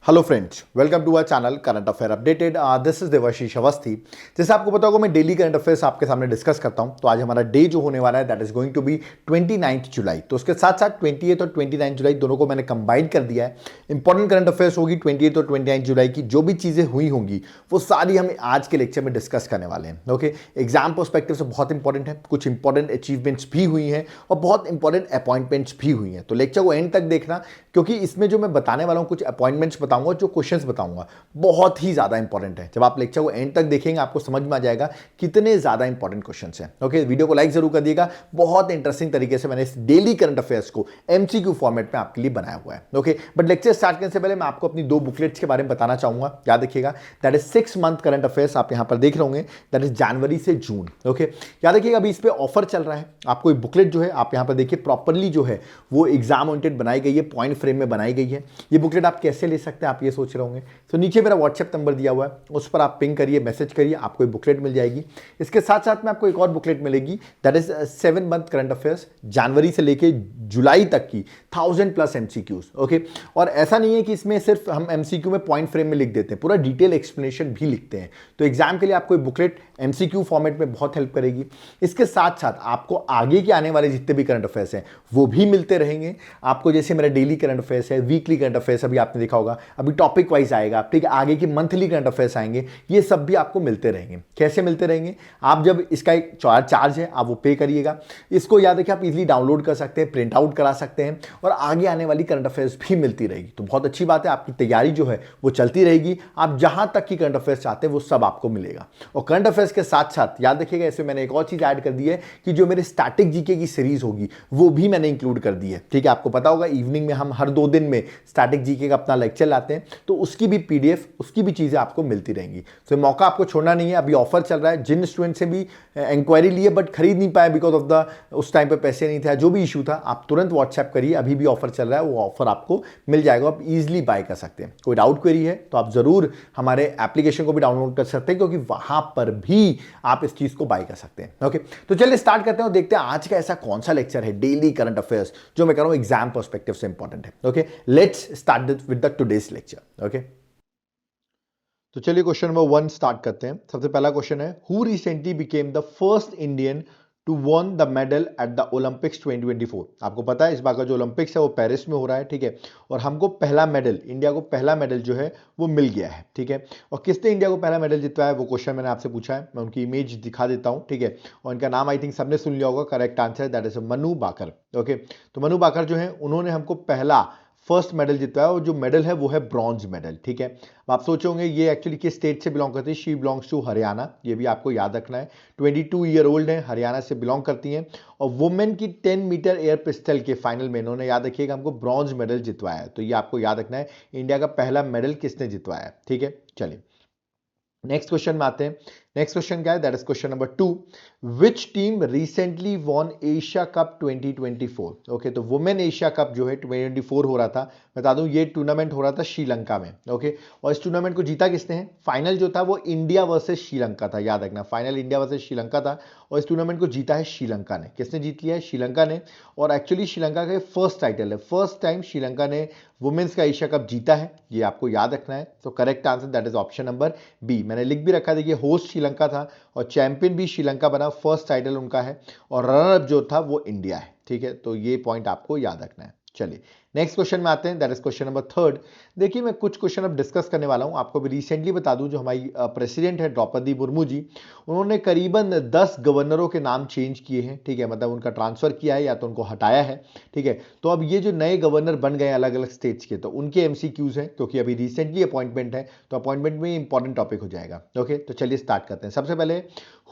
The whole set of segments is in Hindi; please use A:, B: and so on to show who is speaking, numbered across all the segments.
A: Hello friends, welcome to our channel current affair updated. This is Devashish Awasthi. जैसे आपको पता होगा मैं डेली करंट अफेयर्स आपके सामने डिस्कस करता हूं। तो आज हमारा डे जो होने वाला है that is going to be 29 July. तो उसके साथ साथ 28 और 29 जुलाई दोनों को मैंने कंबाइन कर दिया है। इंपॉर्टेंट करंट अफेयर्स होगी 28 और 29 जुलाई की। जो भी चीजें हुई होंगी वो सारी हम आज के लेक्चर में डिस्कस करने वाले हैं। ओके, एग्जाम पर्सपेक्टिव से बहुत इंपॉर्टेंट है। कुछ इंपॉर्टेंट अचीवमेंट्स भी हुई हैं और बहुत इंपॉर्टेंट अपॉइंटमेंट्स भी हुई हैं। तो लेक्चर को एंड तक देखना, क्योंकि इसमें जो मैं बताने वाला हूं, कुछ अपॉइंटमेंट्स बताऊंगा, जो क्वेश्चंस बताऊंगा बहुत ही ज्यादा इंपॉर्टेंट है। जब आप लेक्चर को एंड तक देखेंगे आपको समझ में आ जाएगा कितने ज्यादा इंपॉर्टेंट क्वेश्चंस हैं। ओके, वीडियो को लाइक जरूर कर दिएगा। बहुत इंटरेस्टिंग तरीके से मैंने इस डेली करंट अफेयर्स को एमसीक्यू फॉर्मेट में आपके लिए बनाया हुआ है। ओके, बट लेक्चर स्टार्ट करने से पहले मैं आपको अपनी दो बुकलेट्स के बारे में बताना चाहूंगा। याद रखिएगा, that is 6 month current affairs. आप यहां पर देख रहे होंगे, दैट इज जनवरी से जून। ओके, याद रखिएगा अभी इस पे ऑफर चल रहा है। आपको एक बुकलेट जो है आप यहां पर देखिए प्रॉपरली जो है वो एग्जाम ओरिएंटेड बनाई गई है, पॉइंट फ्रेम में बनाई गई है। ये बुकलेट आप कैसे ले सकते हैं आप ये सोच रहे होंगे। तो नीचे मेरा व्हाट्सएप नंबर दिया हुआ है, उस पर आप पिंग करिए, मैसेज करिए, आपको एक बुकलेट मिल जाएगी। इसके साथ साथ में आपको एक और बुकलेट मिलेगी, that is 7 month current affairs, जनवरी से लेके जुलाई तक की 1000+ एमसीक्यूज। ओके, और ऐसा नहीं है कि इसमें सिर्फ हम एमसीक्यू में पॉइंट फ्रेम में लिख देते हैं, पूरा डिटेल एक्सप्लेनेशन भी लिखते हैं। तो एग्जाम के लिए आपको एक बुकलेट एमसीक्यू फॉर्मेट में बहुत हेल्प करेगी। इसके साथ साथ आपको आगे के आने वाले जितने भी करंट अफेयर्स हैं वो भी मिलते रहेंगे आपको। जैसे मेरा डेली करंट अफेयर्स है, वीकली करंट अफेयर्स अभी आपने देखा होगा, अभी टॉपिक वाइज आएगा, ठीक है। आगे की मंथली करंट अफेयर्स आएंगे, ये सब भी आपको मिलते रहेंगे। कैसे मिलते रहेंगे? आप जब इसका एक चार्ज है आप वो पे करिएगा। इसको याद रखिए आप इजीली डाउनलोड कर सकते हैं, प्रिंट आउट करा सकते हैं और आगे आने वाली करंट अफेयर्स भी मिलती रहेगी। तो बहुत अच्छी बात है, आपकी तैयारी जो है वो चलती रहेगी। आप जहां तक की करंट अफेयर्स चाहते हैं वो सब आपको मिलेगा। और करंट अफेयर्स के साथ साथ याद रखिएगा, इसमें मैंने एक और चीज ऐड कर दी है कि जो मेरे स्टैटिक जीके की सीरीज होगी वो भी मैंने इंक्लूड कर दी है। ठीक है, आपको पता होगा इवनिंग में हम हर 2 दिन में स्टैटिक जीके का अपना लेक्चर लाते हैं, तो उसकी भी पीडीएफ, उसकी भी चीजें आपको मिलती रहेंगी। तो मौका आपको छोड़ना नहीं है। अभी ऑफर चल रहा है। जिन स्टूडेंट से भी इंक्वायरी लिए बट खरीद नहीं पाए बिकॉज ऑफ द उस टाइम पे पैसे नहीं थे, जो भी इशू था, आप तुरंत व्हाट्सएप करिए। अभी भी ऑफर चल रहा है, वो ऑफर आपको मिल जाएगा, आप इजीली बाय कर सकते हैं। कोई डाउट क्वेरी है तो आप जरूर हमारे एप्लीकेशन को भी डाउनलोड कर सकते हैं, क्योंकि वहां पर भी आप इस चीज को बाय कर सकते हैं। ओके, तो चलिए स्टार्ट करते हैं और देखते हैं आज का ऐसा कौन सा लेक्चर है डेली करंट अफेयर्स जो मैं कह रहा हूं एग्जाम पर्सपेक्टिव से इंपॉर्टेंट है। Okay, let's start with the today's lecture. Okay, तो चलिए क्वेश्चन नंबर 1 स्टार्ट करते हैं। सबसे पहला क्वेश्चन है, who recently became the first Indian to won the medal at the Olympics 2024। आपको पता है इस बार का जो ओलंपिक्स है वो पेरिस में हो रहा है, ठीक है। और हमको पहला मेडल, इंडिया को पहला मेडल जो है वो मिल गया है, ठीक है। और किसने इंडिया को पहला मेडल जितवाया है वो क्वेश्चन मैंने आपसे पूछा है। मैं उनकी इमेज दिखा देता हूं, ठीक है। और इनका नाम आई थिंक सबने सुन लिया होगा। Correct answer that is Manu Bhaker. Okay, तो मनु बाकर जो है उन्होंने हमको पहला फर्स्ट मेडल जितवाया और जो मेडल है वो है ब्रॉन्ज मेडल, ठीक है। अब आप सोचोगे ये एक्चुअली किस स्टेट से बिलोंग करती है। शी बिलोंग्स टू हरियाणा, ये भी आपको याद रखना है। 22 ईयर ओल्ड है, हरियाणा से बिलोंग करती हैं और वुमेन की 10 मीटर एयर पिस्टल के फाइनल में इन्होंने, याद रखिएगा, हमको ब्रॉन्ज मेडल जितवाया है। तो ये आपको याद रखना है, इंडिया का पहला मेडल किसने जितवाया है, ठीक है। चलिए नेक्स्ट क्वेश्चन में आते हैं। नेक्स्ट क्वेश्चन क्या है, that is question number 2। Which team recently von Asia cup 2024। Okay, तो वुमेन एशिया कप जो है 2024 हो रहा था। बता दूं ये टूर्नामेंट हो रहा था श्रीलंका में। ओके, और इस टूर्नामेंट को जीता किसने है? फाइनल जो था वो इंडिया वर्सेस श्रीलंका था, याद रखना, फाइनल इंडिया वर्सेस श्रीलंका था। और इस टूर्नामेंट को जीता है श्रीलंका ने। किसने जीत लिया है? श्रीलंका ने। और एक्चुअली श्रीलंका का फर्स्ट टाइटल है, फर्स्ट टाइम श्रीलंका ने वुमेन्स का एशिया कप जीता है, ये आपको याद रखना है। तो correct answer that is option number B. मैंने लिख भी रखा, देखिए होस्ट श्रीलंका था और चैंपियन भी श्रीलंका बना, फर्स्ट टाइटल उनका है और रनर अप जो था वो इंडिया है, ठीक है। तो ये पॉइंट आपको याद रखना है। चलिए नेक्स्ट क्वेश्चन में आते हैं, दैट इज क्वेश्चन नंबर 3। देखिए मैं कुछ क्वेश्चन अब डिस्कस करने वाला हूं। आपको भी रिसेंटली बता दूं, जो हमारी प्रेसिडेंट है द्रौपदी मुर्मू जी, उन्होंने करीबन 10 गवर्नरों के नाम चेंज किए हैं, ठीक है। मतलब उनका ट्रांसफर किया है या तो उनको हटाया है, ठीक है। तो अब ये जो नए गवर्नर बन गए अलग अलग स्टेट्स के, तो उनके एमसीक्यूज हैं, क्योंकि अभी रिसेंटली अपॉइंटमेंट है, तो अपॉइंटमेंट में इंपॉर्टेंट टॉपिक हो जाएगा। ओके, तो चलिए स्टार्ट करते हैं। सबसे पहले,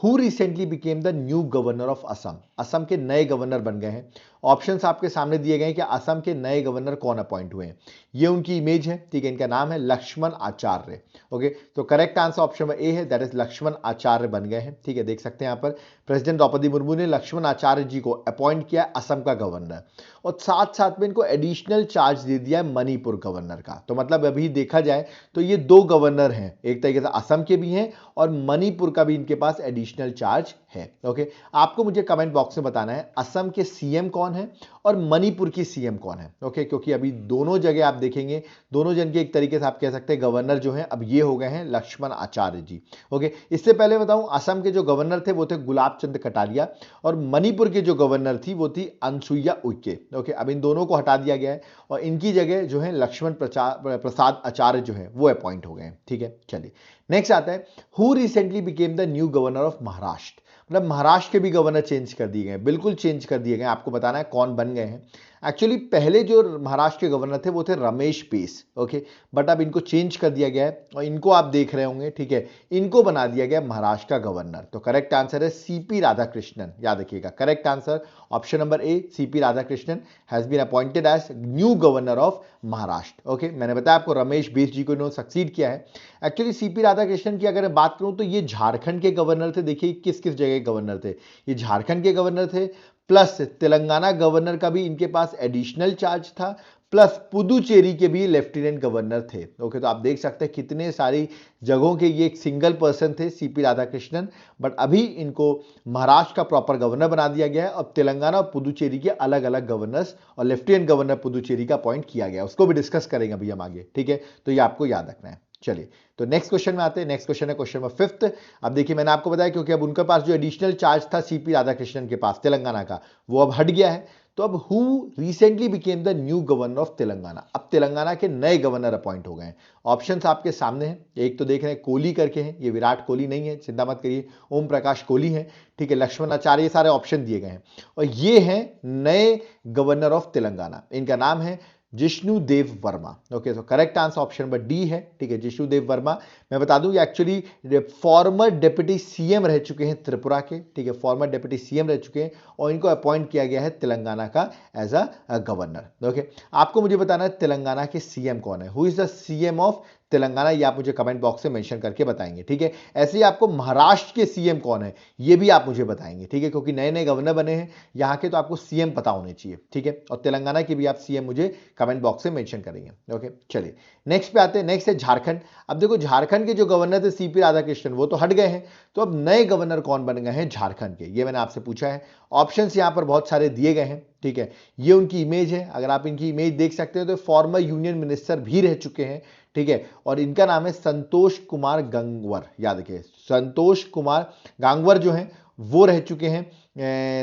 A: who recently became the new governor of Assam. Assam के नए गवर्नर बन गए हैं। ऑप्शंस आपके सामने दिए गए हैं कि असम के नए गवर्नर कौन अपॉइंट हुए हैं। ये उनकी इमेज है, ठीक है। इनका नाम है लक्ष्मण आचार्य। ओके, तो करेक्ट आंसर ऑप्शन में ए है, दैट इज लक्ष्मण आचार्य बन गए हैं, ठीक है। देख सकते हैं यहां पर प्रेसिडेंट द्रौपदी मुर्मू ने लक्ष्मण आचार्य जी को अपॉइंट किया असम का गवर्नर, और साथ साथ में इनको एडिशनल चार्ज दे दिया है मणिपुर गवर्नर का। तो मतलब अभी देखा जाए तो ये 2 गवर्नर हैं, एक तरीके से असम के भी हैं और मणिपुर का भी इनके पास एडिशनल चार्ज है। ओके, आपको मुझे कमेंट बॉक्स में बताना है असम के सीएम कौन है और मणिपुर की सीएम कौन है। ओके, क्योंकि अभी दोनों जगह आप देखेंगे, दोनों जन के एक तरीके से आप कह सकते हैं गवर्नर जो है अब ये हो गए हैं लक्ष्मण आचार्य जी। ओके, इससे पहले बताऊं, असम के जो गवर्नर थे वो थे गुलाब चंद कटारिया और मणिपुर के जो गवर्नर थी वो थी अनसुईया उइके। ओके, अब इन दोनों को हटा दिया गया है और इनकी जगह जो है लक्ष्मण प्रसाद आचार्य जो है वो अपॉइंट हो गए हैं। ठीक है, चलिए नेक्स्ट आता है, who recently became the new governor of Maharashtra. मतलब महाराष्ट्र के भी गवर्नर चेंज कर दिए गए, बिल्कुल चेंज कर दिए गए। आपको बताना है कौन बन गए हैं। एक्चुअली पहले जो महाराष्ट्र के गवर्नर थे वो थे रमेश बैस। ओके, बट अब इनको चेंज कर दिया गया है और इनको आप देख रहे होंगे, ठीक है, इनको बना दिया गया महाराष्ट्र का गवर्नर। तो करेक्ट आंसर है सीपी राधाकृष्णन। याद रखिएगा, correct answer option number A, CP Radhakrishnan has been appointed as new governor of Maharashtra. Okay, मैंने बताया आपको रमेश बैस जी को इन्होंने सक्सीड किया है। एक्चुअली सीपी राधाकृष्णन की अगर मैं बात करूं तो ये झारखंड के गवर्नर थे। देखिए किस किस जगह के गवर्नर थे, ये झारखंड के गवर्नर थे, प्लस तेलंगाना गवर्नर का भी इनके पास एडिशनल चार्ज था, प्लस पुदुचेरी के भी लेफ्टिनेंट गवर्नर थे। ओके, तो आप देख सकते हैं कितने सारी जगहों के ये एक सिंगल पर्सन थे सीपी राधाकृष्णन, बट अभी इनको महाराष्ट्र का प्रॉपर गवर्नर बना दिया गया है। अब तेलंगाना और पुदुचेरी के अलग अलग गवर्नर्स और लेफ्टिनेंट गवर्नर पुदुचेरी का अपॉइंट किया गया, उसको भी डिस्कस करेंगे अभी हम आगे। ठीक है, तो ये आपको याद रखना है। चलिए, तो नेक्स्ट क्वेश्चन में आते हैं। नेक्स्ट क्वेश्चन है क्वेश्चन नंबर 5। अब देखिए मैंने आपको बताया क्योंकि अब उनके पास जो एडिशनल चार्ज था सीपी राधाकृष्णन के पास तेलंगाना का, वो अब हट गया है। तो अब who recently became the new governor of Telangana. अब तेलंगाना के नए गवर्नर अपॉइंट हो गए हैं। ऑप्शंस आपके सामने हैं, एक तो देख रहे हैं कोहली करके हैं, ये विराट कोहली नहीं है, चिंता मत करिए, ओम प्रकाश कोहली है। ठीक है, लक्ष्मण आचार्य, ये सारे ऑप्शन दिए गए हैं और ये हैं नए गवर्नर ऑफ तेलंगाना। इनका नाम है जिष्णु देव वर्मा। ओके, तो correct answer option number D है। ठीक है, जिष्णु देव वर्मा। मैं बता दूं ये एक्चुअली फॉर्मर डिप्टी सीएम रह चुके हैं त्रिपुरा के। ठीक है, फॉर्मर डिप्टी सीएम रह चुके हैं और इनको अपॉइंट किया गया है तेलंगाना का एज अ गवर्नर। ओके, आपको मुझे बताना है तेलंगाना के सीएम कौन है, who is the CM of Telangana, ये आप मुझे कमेंट बॉक्स में मेंशन करके बताएंगे। ठीक है, ऐसे ही आपको महाराष्ट्र के सीएम कौन है ये भी आप मुझे बताएंगे। ठीक है, क्योंकि नए नए गवर्नर बने हैं यहाँ के, तो आपको सीएम पता होने चाहिए। ठीक है, और तेलंगाना के भी आप सीएम मुझे कमेंट बॉक्स में मेंशन करेंगे। ओके, चलिए नेक्स्ट पे आते हैं। नेक्स्ट है झारखंड। अब देखो झारखंड के जो गवर्नर थे सीपी राधाकृष्णन वो तो हट गए हैं, तो अब नए गवर्नर कौन बन गए हैं झारखंड के, ये मैंने आपसे पूछा है। ऑप्शंस यहाँ पर बहुत सारे दिए गए हैं। ठीक है, ये उनकी इमेज है, अगर आप इनकी इमेज देख सकते हो तो फॉर्मर यूनियन मिनिस्टर भी रह चुके हैं। ठीक है, और इनका नाम है संतोष कुमार गंगवर। याद रखिए, संतोष कुमार गांगवर जो हैं वो रह चुके हैं,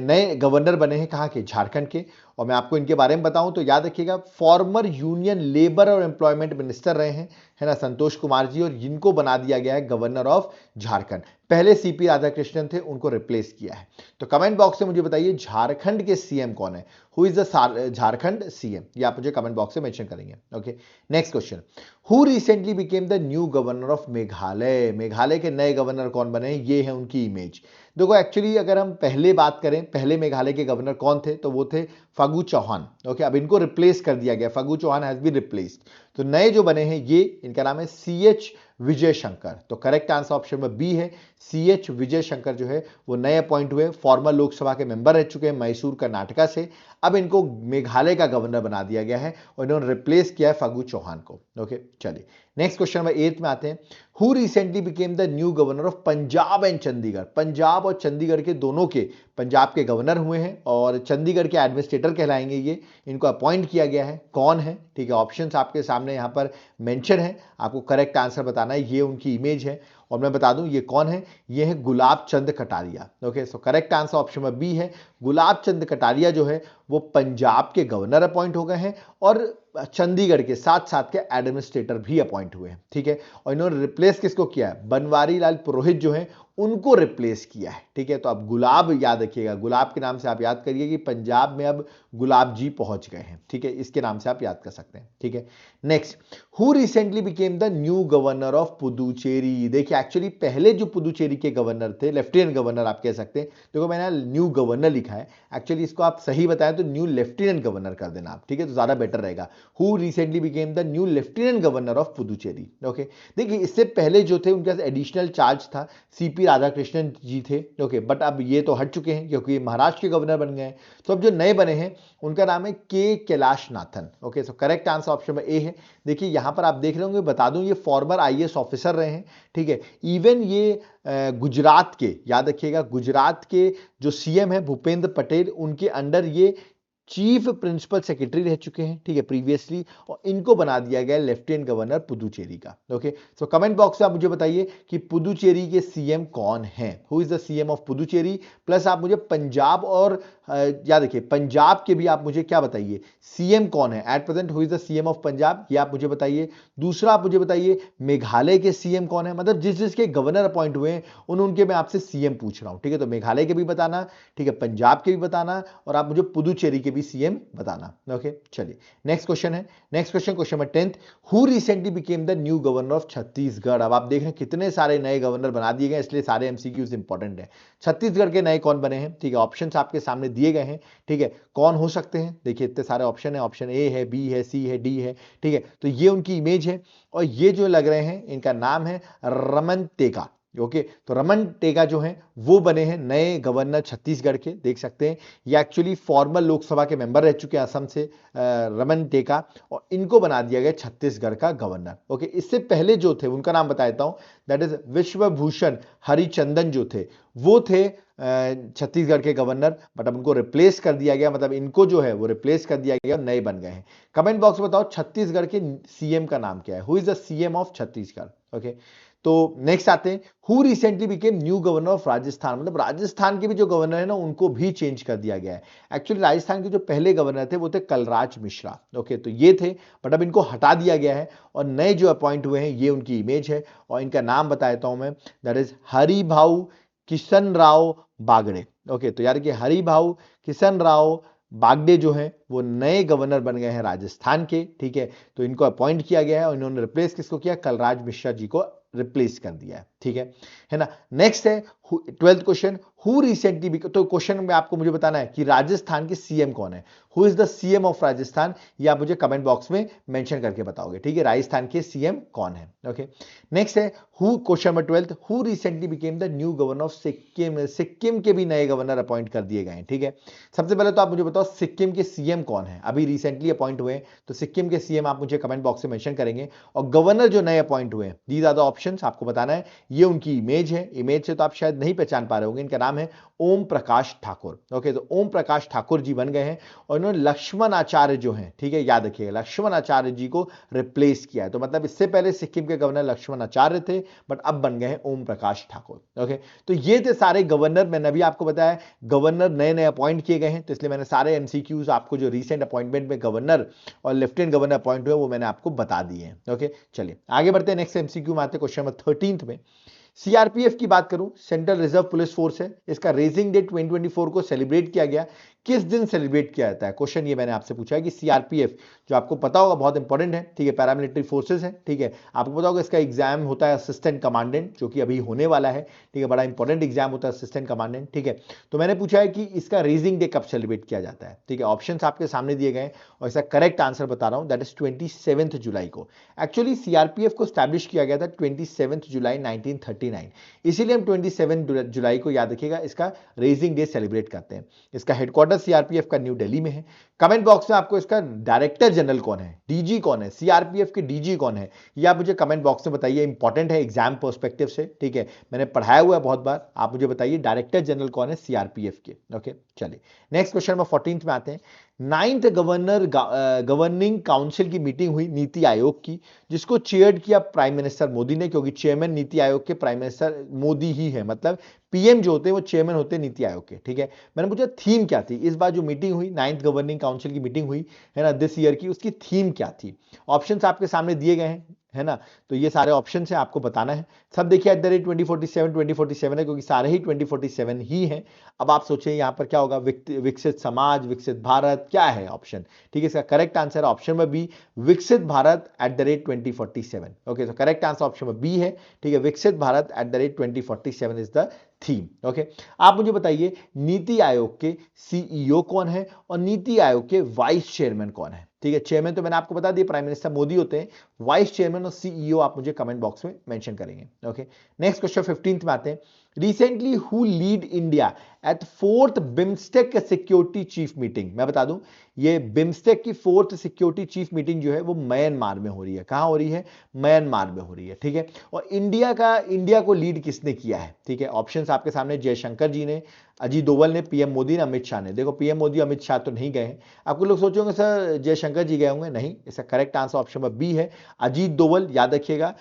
A: नए गवर्नर बने हैं कहाँ के, झारखंड के। और मैं आपको इनके बारे में बताऊं तो याद रखिएगा फॉर्मर यूनियन लेबर और एम्प्लॉयमेंट मिनिस्टर रहे हैं, है ना, संतोष कुमार जी, और इनको बना दिया गया है गवर्नर ऑफ झारखंड। पहले सीपी राधाकृष्णन थे, उनको रिप्लेस किया है। तो कमेंट बॉक्स में मुझे बताइए झारखंड के सीएम कौन है, who is the Jharkhand CM, ये आप मुझे कमेंट बॉक्स में मेंशन करेंगे। Okay, next question, who recently became the new governor of Meghalaya. Meghalaya के नए गवर्नर कौन बने, ये है उनकी इमेज। देखो एक्चुअली अगर हम पहले बात करें, पहले मेघालय के गवर्नर कौन थे, तो वो थे फागू चौहान। ओके, अब इनको रिप्लेस कर दिया गया, Phagu Chauhan has been replaced. तो नए जो बने हैं ये, इनका नाम है सीएच विजय शंकर। तो करेक्ट आंसर ऑप्शन में बी है, सीएच विजय शंकर जो है वो नए अपॉइंट हुए, फॉर्मर लोकसभा के मेंबर रह चुके हैं मैसूर कर्नाटका से। अब इनको मेघालय का गवर्नर बना दिया गया है और इन्होंने रिप्लेस किया है फागू चौहान को। ओके, चलिए नेक्स्ट क्वेश्चन नंबर 8 में आते हैं। Who recently became the new governor of Punjab and Chandigarh. Punjab और चंडीगढ़ के दोनों के, पंजाब के गवर्नर हुए हैं और चंडीगढ़ के एडमिनिस्ट्रेटर कहलाएंगे ये। इनको अपॉइंट किया गया है, कौन है, ठीक है, ऑप्शंस आपके सामने यहाँ पर मेंशन है, आपको करेक्ट आंसर बताना है। ये उनकी इमेज है और मैं बता दूं ये कौन है, ये है Gulab Chand Kataria. Okay, so correct answer option में बी है, गुलाब चंद कटारिया जो है वो पंजाब के गवर्नर अपॉइंट हो गए हैं और चंडीगढ़ के साथ साथ के एडमिनिस्ट्रेटर भी अपॉइंट हुए हैं। ठीक है, और इन्होंने रिप्लेस किसको किया है, बनवारी लाल पुरोहित जो है उनको रिप्लेस किया है। ठीक है, तो अब गुलाब याद रखिएगा, गुलाब के नाम से आप याद करिए कि पंजाब में अब गुलाब जी पहुंच गए हैं। ठीक है, इसके नाम से आप याद कर सकते हैं। ठीक है, next, who recently became the new governor of Puducherry. देखिए एक्चुअली पहले जो पुदुचेरी के गवर्नर थे, लेफ्टिनेंट गवर्नर आप कह सकते हैं, देखो मैंने न्यू गवर्नर लिखा है, एक्चुअली इसको आप सही बताएं तो न्यू लेफ्टिनेंट गवर्नर कर देना आप। ठीक है, तो ज्यादा बेटर रहेगा, who recently became the new lieutenant governor of Puducherry. Okay, देखिए इससे पहले जो थे उनके पास एडिशनल चार्ज था, सीपी राधाकृष्णन जी थे। ओके, बट अब ये तो हट चुके हैं क्योंकि महाराष्ट्र के गवर्नर बन गए हैं। तो अब जो नए बने हैं उनका नाम है के Kailash Nathan. Okay, so correct answer option में ए है। देखिए यहां पर आप देख रहे होंगे, बता दूं ये फॉर्मर आईएएस ऑफिसर रहे हैं, ठीक है। इवन ये गुजरात के, याद रखिएगा, गुजरात के जो सीएम है भूपेंद्र पटेल, उनके अंडर ये चीफ प्रिंसिपल सेक्रेटरी रह चुके हैं, ठीक है, प्रीवियसली, और इनको बना दिया गया लेफ्टिनेंट गवर्नर पुदुचेरी का। ओके, सो कमेंट बॉक्स में आप मुझे बताइए कि पुदुचेरी के सीएम कौन है, who is the CM of Puducherry. Plus आप मुझे पंजाब और याद रखिए पंजाब के भी आप मुझे क्या बताइए, सीएम कौन है at present, who is the CM of Punjab, ये आप मुझे बताइए। दूसरा आप मुझे बताइए मेघालय के सीएम कौन है, मतलब जिस जिसके गवर्नर अपॉइंट हुए हैं उनके मैं आपसे सीएम पूछ रहा हूं, ठीक है। तो मेघालय के भी बताना, ठीक है, पंजाब के भी बताना, और आप मुझे पुदुचेरी के भी सीएम बताना। ओके, चलिए नेक्स्ट क्वेश्चन है। Next question, question number 10th, who recently became the new governor of Chhattisgarh. अब आप देख रहे हैं कितने सारे नए गवर्नर बना दिए गए, इसलिए सारे एमसीक्यूज इंपॉर्टेंट है। छत्तीसगढ़ के नए कौन बने हैं, ठीक है, ऑप्शंस आपके सामने दिए गए हैं, ठीक है। कौन हो सकते हैं, देखिए इतने सारे ऑप्शन है, ऑप्शन ए है, बी है, सी है, डी है, ठीक है। तो ये उनकी इमेज है, और ये जो लग रहे हैं इनका नाम है रमन टेका। ओके, तो रमन टेका जो हैं वो बने हैं नए गवर्नर छत्तीसगढ़ के, देख सकते हैं। ये एक्चुअली फॉर्मर लोकसभा के मेंबर रह चुके हैं असम से, रमन टेका, और इनको बना दिया गया छत्तीसगढ़ का गवर्नर। ओके, इससे पहले जो थे उनका नाम बता देता हूं, दैट इज विश्वभूषण हरिचंदन जो थे, वो थे छत्तीसगढ़ के गवर्नर, बट अब उनको रिप्लेस कर दिया गया, मतलब इनको जो है वो रिप्लेस कर दिया गया, नए बन गए हैं। कमेंट बॉक्स में बताओ छत्तीसगढ़ के सीएम का नाम क्या है, who is the CM of Chhattisgarh. Okay, तो नेक्स्ट आते हैं, who recently became new governor of Rajasthan, मतलब राजस्थान के भी जो गवर्नर है ना उनको भी चेंज कर दिया गया है। एक्चुअली राजस्थान के जो पहले गवर्नर थे वो थे कलराज मिश्रा। ओके, तो ये थे, बट अब इनको हटा दिया गया है, और नए जो अपॉइंट हुए हैं ये उनकी इमेज है, और इनका नाम बता देता हूं मैं, that is Haribhau Kishan Rao Bagde. Okay, तो यार कि हरिभाऊ किशन राव बागडे जो हैं वो नए गवर्नर बन गए हैं राजस्थान के, ठीक है। तो इनको अपॉइंट किया गया है, और इन्होंने रिप्लेस किसको किया, कलराज मिश्रा जी को रिप्लेस कर दिया है, ठीक है ना। नेक्स्ट है 12th क्वेश्चन, हु रिसेंटली, तो क्वेश्चन में आपको मुझे बताना है कि राजस्थान के सीएम कौन है, who is the CM of Rajasthan, ये आप मुझे कमेंट बॉक्स में मेंशन करके बताओगे, ठीक है, राजस्थान के सीएम कौन है। ओके, नेक्स्ट है who, question number 12th, who recently became the new governor of Sikkim. Sikkim के भी नए गवर्नर अपॉइंट कर दिए गए हैं, ठीक है। सबसे पहले तो आप मुझे बताओ सिक्किम के सीएम कौन है, अभी रिसेंटली अपॉइंट हुए हैं, तो सिक्किम के सीएम आप मुझे कमेंट बॉक्स में मेंशन करेंगे, और गवर्नर जो नए अपॉइंट हुए हैं, दीज आर द ऑप्शंस, आपको बताना है। ये उनकी इमेज है, इमेज से तो आप शायद नहीं पहचान पा रहे होंगे, इनका नाम है ओम प्रकाश ठाकुर। ओके, तो ओम प्रकाश ठाकुर जी बन गए हैं, और इन्होंने लक्ष्मण आचार्य जो हैं, ठीक है, याद रखिएगा, लक्ष्मण आचार्य जी को रिप्लेस किया है। तो मतलब इससे पहले सिक्किम के गवर्नर लक्ष्मण आचार्य थे, बट अब बन गए हैं ओम प्रकाश ठाकुर। ओके, तो ये थे सारे गवर्नर, मैंने अभी आपको बताया गवर्नर नए नए अपॉइंट किए गए हैं, तो इसलिए मैंने सारे एमसीक्यूज आपको जो रिसेंट अपॉइंटमेंट में गवर्नर और लेफ्टिनेंट गवर्नर अपॉइंट हुए वो मैंने आपको बता दिए हैं। ओके, चलिए आगे बढ़ते हैं, नेक्स्ट एमसीक्यू में आते हैं, क्वेश्चन नंबर 13th में। सीआरपीएफ की बात करूं, सेंट्रल रिजर्व पुलिस फोर्स है, इसका रेजिंग डे 2024 को सेलिब्रेट किया गया। किस दिन सेलिब्रेट किया जाता है, क्वेश्चन ये मैंने आपसे पूछा है कि सीआरपीएफ जो आपको पता होगा बहुत इंपॉर्टेंट है, ठीक है, पैरामिलिट्री फोर्सेस है, ठीक है, आपको पता होगा इसका एग्जाम होता है असिस्टेंट कमांडेंट, जो कि अभी होने वाला है, ठीक है, बड़ा इंपॉर्टेंट एग्जाम होता है असिस्टेंट कमांडेंट, ठीक है। तो मैंने पूछा है कि इसका रेजिंग डे कब सेलिब्रेट किया जाता है, ठीक है, ऑप्शंस आपके सामने दिए गए, और इसका करेक्ट आंसर बता रहा हूं, दैट इज 27 जुलाई को। एक्चुअली सीआरपीएफ को स्टैब्लिश किया गया था 27 जुलाई 1939, इसीलिए हम 27 जुलाई को, याद रखिएगा, इसका रेजिंग डे सेलिब्रेट करते हैं। इसका हेडक्वार्टर सीआरपीएफ का न्यू दिल्ली में है। कमेंट बॉक्स में आपको इसका डायरेक्टर जनरल कौन है, डीजी कौन है, सीआरपीएफ के डीजी कौन है, ये आप मुझे कमेंट बॉक्स में बताइए, इंपॉर्टेंट है एग्जाम पर्सपेक्टिव से, ठीक है, मैंने पढ़ाया हुआ है बहुत बार, आप मुझे बताइए डायरेक्टर जनरल कौन है सीआरपीएफ के। ओके, चलिए नेक्स्ट क्वेश्चन नंबर 14th में आते हैं। 9th गवर्निंग काउंसिल की मीटिंग हुई नीति आयोग की, जिसको चेयर्ड किया प्राइम मिनिस्टर मोदी ने, क्योंकि चेयरमैन नीति आयोग के प्राइम मिनिस्टर मोदी ही है, मतलब पीएम जो होते हैं वो चेयरमैन होते हैं नीति आयोग के, ठीक है। मैंने पूछा थीम क्या थी, इस बार जो मीटिंग हुई 9th गवर्निंग काउंसिल की मीटिंग हुई है ना दिस ईयर की, उसकी थीम क्या थी। ऑप्शंस आपके सामने दिए गए हैं, है ना, तो ये सारे ऑप्शन है, आपको बताना है। सब देखिए @2047 है, क्योंकि सारे ही 2047 ही हैं। अब आप सोचिए यहां पर क्या होगा, विकसित समाज, विकसित भारत, क्या है ऑप्शन, ठीक है। इसका करेक्ट आंसर ऑप्शन में बी, विकसित भारत @2047। ओके, तो करेक्ट आंसर ऑप्शन में बी है, ठीक है, विकसित Bharat @2047 is the theme. Okay, आप मुझे बताइए नीति आयोग के सीईओ कौन है और नीति आयोग के वाइस चेयरमैन कौन है। ठीक है, चेयरमैन तो मैंने आपको बता दिया प्राइम मिनिस्टर मोदी होते हैं, वाइस चेयरमैन और सीईओ आप मुझे कमेंट बॉक्स में मेंशन करेंगे। ओके, नेक्स्ट क्वेश्चन 15th में आते हैं। Recently who lead India at 4th BIMSTEC security chief meeting. मैं बता दूं, ये बिम्स्टेक की 4th सिक्योरिटी चीफ मीटिंग जो है वो म्यांमार में हो रही है। कहां हो रही है? म्यांमार में हो रही है। ठीक है, और इंडिया को लीड किसने किया है? ठीक है, ऑप्शंस आपके सामने, जयशंकर जी ने, अजीत डोवल ने, पीएम मोदी ने, अमित शाह ने। देखो, पीएम मोदी अमित शाह तो नहीं गए हैं। आपको लोग सोचोगे सर जयशंकर जी गए होंगे, नहीं, इसका correct answer option number B है, अजीत डोवल। याद रखिएगा,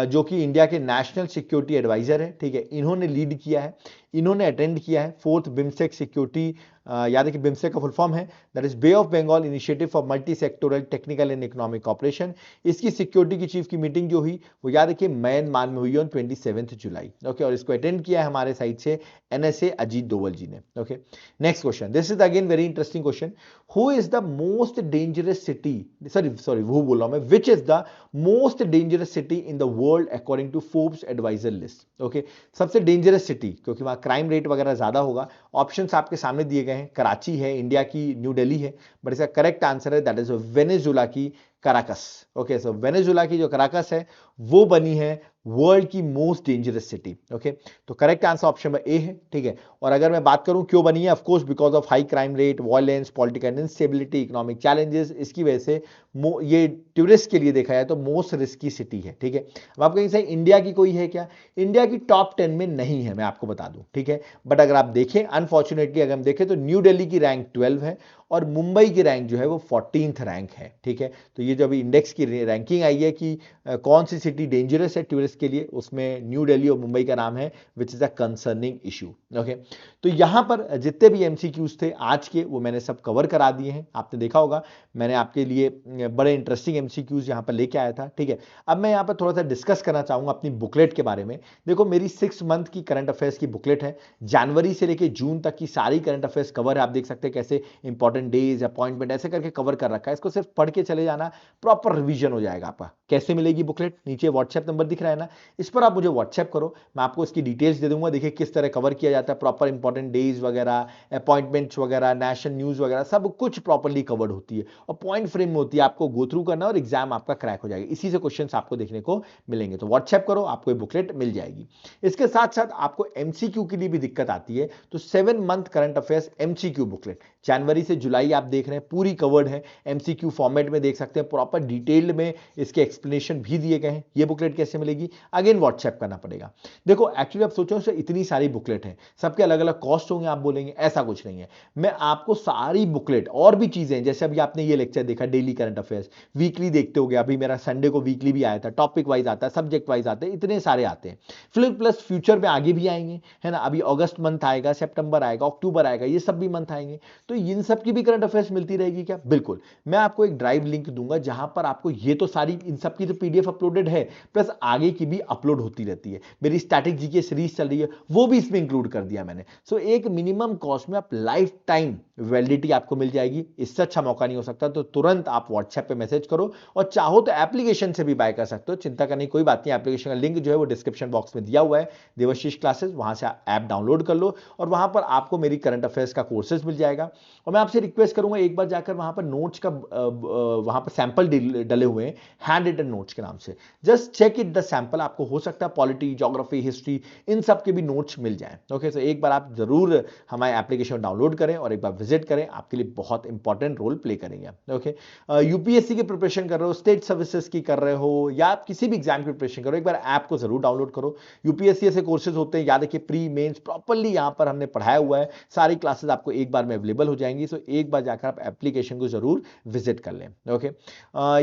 A: जो कि इंडिया के नेशनल सिक्योरिटी एडवाइजर है। ठीक है, इन्होंने लीड किया है, इन्होंने अटेंड किया है 4th बिम्स्टेक सिक्योरिटी। याद है कि बिम्स्टेक का फुल फॉर्म है that is bay of Bengal initiative for multi sectoral technical and economic cooperation. इसकी सिक्योरिटी की चीफ की मीटिंग जो हुई वो याद रखिए म्यांमार में हुई ऑन 27 जुलाई। ओके, और इसको अटेंड किया है हमारे साइड से एनएसए अजीत डोवल जी ने। Okay, next question, this is again very interesting question. Who is the most dangerous city, sorry वो बोल रहा हूं मैं, which is the most dangerous city in the world according to Forbes advisor list. Okay, सबसे डेंजरस सिटी, क्योंकि वहां क्राइम रेट वगैरह ज्यादा होगा। ऑप्शंस आपके सामने दिए गए हैं, कराची है, इंडिया की न्यू दिल्ली है, बट इसका करेक्ट आंसर है दैट इज वेनेजुला की कराकस। ओके, सो वेनेजुला की जो कराकस है वो बनी है वर्ल्ड की मोस्ट डेंजरस सिटी। ओके, तो करेक्ट आंसर ऑप्शन में ए है। ठीक है, और अगर मैं बात करूं क्यों बनी है, of course because of high crime rate, violence, political instability, economic challenges, इसकी वजह से ये टूरिस्ट के लिए देखा जाए तो मोस्ट रिस्की सिटी है। ठीक है, अब आप कहेंगे इंडिया की कोई है क्या? इंडिया की टॉप 10 में नहीं है, मैं आपको बता दूं। ठीक है, बट अगर आप देखें, अनफॉर्चुनेटली अगर हम देखें तो न्यू दिल्ली की रैंक 12 है और मुंबई की रैंक जो है वो 14th रैंक है। ठीक है, तो ये जो अभी इंडेक्स की रैंकिंग आई है कि कौन सी सिटी डेंजरस है टूरिस्ट के लिए, उसमें न्यू दिल्ली और मुंबई का नाम है, which is a concerning issue. Okay, तो यहां पर जितने भी एमसीक्यूज थे आज के वो मैंने सब कवर करा दिए हैं। आपने देखा होगा मैंने आपके लिए बड़े इंटरेस्टिंग एमसीक्यूज यहां पर लेके आया था। ठीक है, अब मैं यहां पर थोड़ा सा डिस्कस करना चाहूंगा अपनी बुकलेट के बारे में। देखो, मेरी 6 मंथ की करंट अफेयर्स की बुकलेट है, जनवरी से लेकर जून तक की सारी करंट अफेयर्स कवर है। आप देख सकते हैं कैसे इंपॉर्टेंट डेज, अपॉइंटमेंट ऐसे करके कवर कर रखा है। इसको सिर्फ पढ़ के चले जाना, प्रॉपर रिवीजन हो जाएगा आपका। कैसे मिलेगी बुकलेट? नीचे व्हाट्सएप नंबर दिख रहा है ना, इस पर आप मुझे व्हाट्सएप करो, मैं आपको इसकी डिटेल्स दे दूंगा। देखिए किस तरह कवर किया जाता है, प्रॉपर इंपॉर्टेंट डेज वगैरह, अपॉइंटमेंट्स वगैरह, नेशनल न्यूज वगैरह, सब कुछ प्रॉपरली कवर्ड होती है और पॉइंट फ्रेम में होती है। आपको गो थ्रू करना और एग्जाम आपका क्रैक हो जाएगा, इसी से क्वेश्चंस आपको देखने को मिलेंगे। तो व्हाट्सएप करो, आपको ये बुकलेट मिल जाएगी। इसके साथ साथ आपको एमसीक्यू के लिए भी दिक्कत आती है, तो 7 month current affairs MCQ booklet जनवरी से जुलाई आप देख रहे हैं पूरी कवर्ड है, एमसीक्यू फॉर्मेट में देख सकते हैं, प्रॉपर डिटेल्ड में इसके एक्सप्लेनेशन भी दिए गए हैं। ये बुकलेट कैसे मिलेगी? अगेन व्हाट्सएप करना पड़ेगा। देखो एक्चुअली आप सोचो सर इतनी सारी बुकलेट है, सबके अलग अलग कॉस्ट होंगे, आप बोलेंगे ऐसा कुछ नहीं है। मैं आपको सारी बुकलेट और भी चीजें, जैसे अभी आपने ये लेक्चर देखा डेली करंट अफेयर्स, वीकली देखते हो गए, अभी मेरा संडे को वीकली भी आया था, टॉपिक वाइज आता है, सब्जेक्ट वाइज आते हैं, इतने सारे आते हैं। फिर प्लस फ्यूचर में आगे भी आएंगे, है ना, अभी अगस्त मंथ आएगा, सितंबर आएगा, अक्टूबर आएगा, ये सब भी मंथ आएंगे, तो इन सब की भी करंट अफेयर्स मिलती रहेगी क्या? बिल्कुल, मैं आपको एक ड्राइव लिंक दूंगा जहां पर आपको ये तो सारी इन सब की तो पीडीएफ अपलोडेड है, प्लस आगे की भी अपलोड होती रहती है। मेरी स्टैटिक जीके सीरीज चल रही है, वो भी इसमें इंक्लूड कर दिया मैंने। सो एक मिनिमम कॉस्ट में आप लाइफ टाइम वैलिडिटी आपको मिल जाएगी। इससे अच्छा मौका नहीं हो सकता, तो तुरंत आप व्हाट्सएप पे मैसेज करो और चाहो तो एप्लीकेशन से भी बाय कर सकते हो, चिंता करने की कोई बात नहीं। एप्लीकेशन का लिंक जो है वो डिस्क्रिप्शन बॉक्स में दिया हुआ है, देवाशीष क्लासेस, वहां से ऐप डाउनलोड कर लो और वहां पर आपको मेरी करंट अफेयर्स का कोर्सेज मिल जाएगा। और मैं आपसे रिक्वेस्ट करूंगा एक बार जाकर वहां पर नोट्स का वहां पर सैंपल डले हुए हैं हैंड रिटन नोट्स के नाम से, just check it the sample. आपको हो सकता है पॉलिटी, ज्योग्राफी, हिस्ट्री, इन सब के भी नोट्स मिल जाएं। ओके, तो एक बार आप जरूर हमारे एप्लीकेशन डाउनलोड करें और एक बार विजिट करें, आपके लिए बहुत इंपॉर्टेंट रोल प्ले करेंगे। ओके, यूपीएससी की प्रिपरेशन कर रहे हो, स्टेट सर्विसेज की कर रहे हो, या आप किसी भी एग्जाम की प्रिपरेशन करो, एक बार ऐप को जरूर डाउनलोड करो। यूपीएससी ऐसे कोर्सेज होते हैं, याद रखिए प्री मेंस प्रॉपर्ली यहां पर हमने पढ़ाया हुआ है, सारी क्लासेस आपको एक बार में अवेलेबल हो जाएंगी। सो एक बार जाकर आप एप्लीकेशन को जरूर विजिट कर लें। ओके,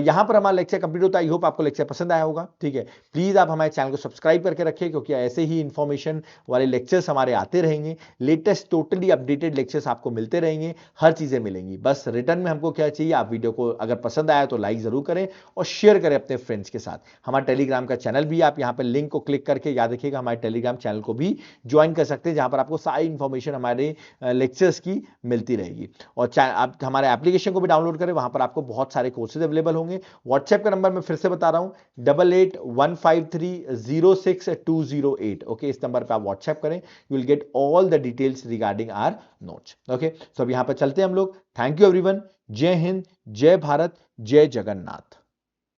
A: यहां पर हमारा लेक्चर कंप्लीट होता है। आई होप आपको लेक्चर पसंद आया होगा। ठीक है, प्लीज आप हमारे चैनल को सब्सक्राइब करके रखें, क्योंकि ऐसे ही इंफॉर्मेशन वाले लेक्चर्स हमारे आते रहेंगे, लेटेस्ट टोटली अपडेटेड लेक्चर्स आपको मिलते रहेंगे, हर चीजें मिलेंगी। बस रिटर्न में हमको क्या चाहिए, आप वीडियो को अगर पसंद आया तो लाइक जरूर करें और शेयर करें अपने फ्रेंड्स के साथ। हमारा टेलीग्राम का चैनल भी, आप यहां पर लिंक को क्लिक करके याद रखिएगा हमारे टेलीग्राम चैनल को भी ज्वाइन कर सकते हैं, जहां पर आपको सारी इंफॉर्मेशन हमारे लेक्चर्स की मिलती रहेगी। और और आप हमारे एप्लीकेशन को भी डाउनलोड करें, वहां पर आपको बहुत सारे कोर्सेज अवेलेबल होंगे। व्हाट्सएप का नंबर मैं फिर से बता रहा हूं 8815306208। ओके, इस नंबर पे आप व्हाट्सएप करें, you will get all the details regarding our notes. Okay, so अब यहां पर चलते हैं हम लोग। Thank you everyone. Jai Hind, जय भारत, जय जगन्नाथ।